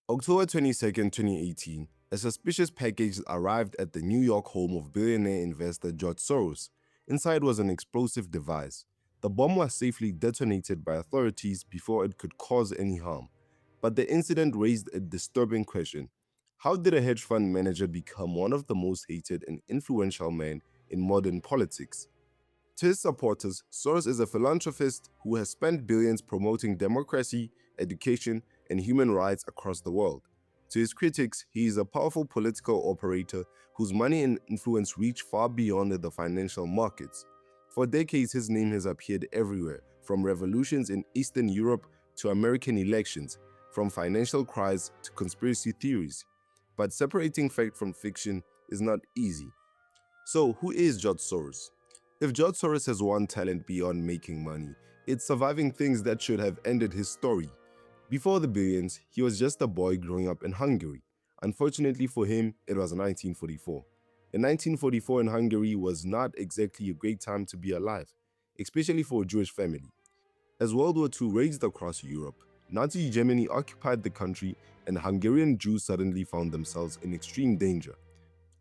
October 22nd, 2018, a suspicious package arrived at the New York home of billionaire investor George Soros. Inside was an explosive device. The bomb was safely detonated by authorities before it could cause any harm. But the incident raised a disturbing question. How did a hedge fund manager become one of the most hated and influential men in modern politics? To his supporters, Soros is a philanthropist who has spent billions promoting democracy, education, and human rights across the world. To his critics, he is a powerful political operator whose money and influence reach far beyond the financial markets. For decades, his name has appeared everywhere, from revolutions in Eastern Europe to American elections, from financial crises to conspiracy theories. But separating fact from fiction is not easy. So, who is George Soros? If George Soros has one talent beyond making money, it's surviving things that should have ended his story. Before the billions, he was just a boy growing up in Hungary. Unfortunately for him, it was 1944. In 1944 in Hungary was not exactly a great time to be alive, especially for a Jewish family. As World War II raged across Europe, Nazi Germany occupied the country and Hungarian Jews suddenly found themselves in extreme danger.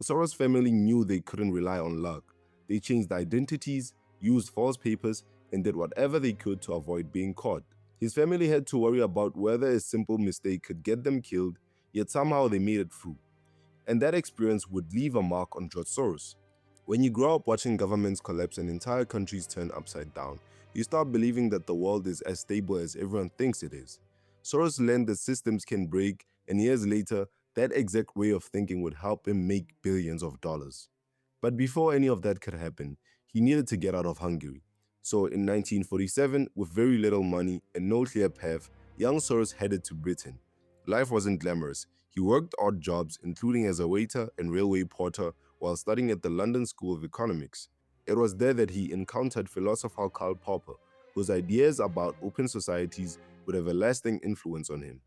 Soros' family knew they couldn't rely on luck. They changed identities, used false papers, and did whatever they could to avoid being caught. His family had to worry about whether a simple mistake could get them killed, yet somehow they made it through. And that experience would leave a mark on George Soros. When you grow up watching governments collapse and entire countries turn upside down, you start believing that the world is as stable as everyone thinks it is. Soros learned that systems can break, and years later, that exact way of thinking would help him make billions of dollars. But before any of that could happen, he needed to get out of Hungary. So in 1947, with very little money and no clear path, young Soros headed to Britain. Life wasn't glamorous. He worked odd jobs, including as a waiter and railway porter, while studying at the London School of Economics. It was there that he encountered philosopher Karl Popper, whose ideas about open societies would have a lasting influence on him.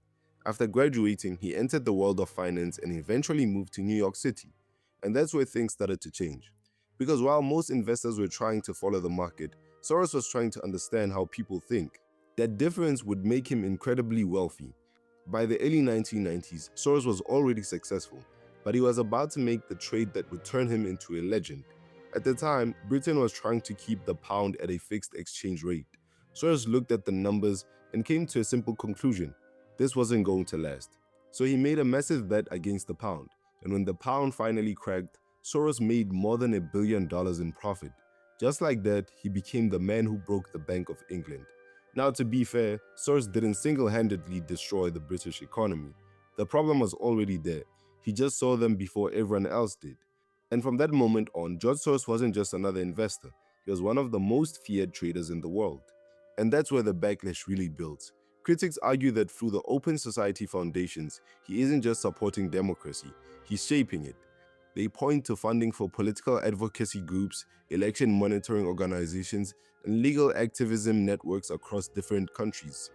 After graduating, he entered the world of finance and eventually moved to New York City. And that's where things started to change. Because while most investors were trying to follow the market, Soros was trying to understand how people think. That difference would make him incredibly wealthy. By the early 1990s, Soros was already successful, but he was about to make the trade that would turn him into a legend. At the time, Britain was trying to keep the pound at a fixed exchange rate. Soros looked at the numbers and came to a simple conclusion. This wasn't going to last. So he made a massive bet against the pound, and when the pound finally cracked, Soros made more than $1 billion in profit. Just like that, he became the man who broke the Bank of England. Now, to be fair, Soros didn't single-handedly destroy the British economy. The problem was already there. He just saw them before everyone else did. And from that moment on, George Soros wasn't just another investor. He was one of the most feared traders in the world. And that's where the backlash really built. Critics argue that through the Open Society Foundations, he isn't just supporting democracy, he's shaping it. They point to funding for political advocacy groups, election monitoring organizations, and legal activism networks across different countries.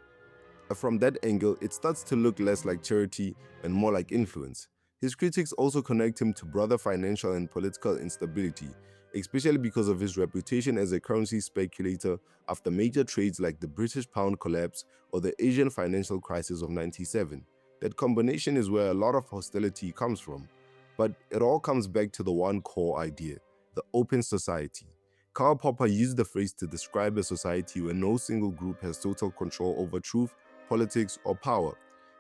From that angle, it starts to look less like charity and more like influence. His critics also connect him to broader financial and political instability, especially because of his reputation as a currency speculator after major trades like the British pound collapse or the Asian financial crisis of '97. That combination is where a lot of hostility comes from. But it all comes back to the one core idea, the open society. Karl Popper used the phrase to describe a society where no single group has total control over truth, politics, or power.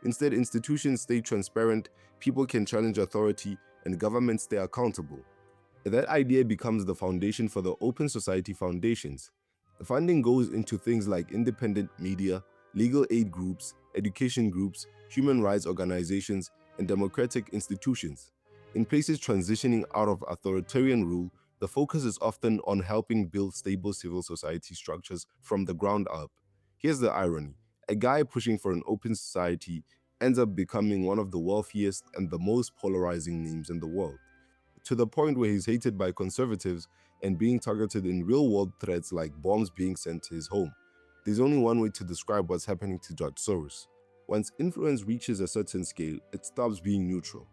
Instead, institutions stay transparent, people can challenge authority, and governments stay accountable. That idea becomes the foundation for the Open Society Foundations. The funding goes into things like independent media, legal aid groups, education groups, human rights organizations, and democratic institutions. In places transitioning out of authoritarian rule, the focus is often on helping build stable civil society structures from the ground up. Here's the irony. A guy pushing for an open society ends up becoming one of the wealthiest and the most polarizing names in the world, to the point where he's hated by conservatives and being targeted in real-world threats like bombs being sent to his home. There's only one way to describe what's happening to George Soros. Once influence reaches a certain scale, it stops being neutral.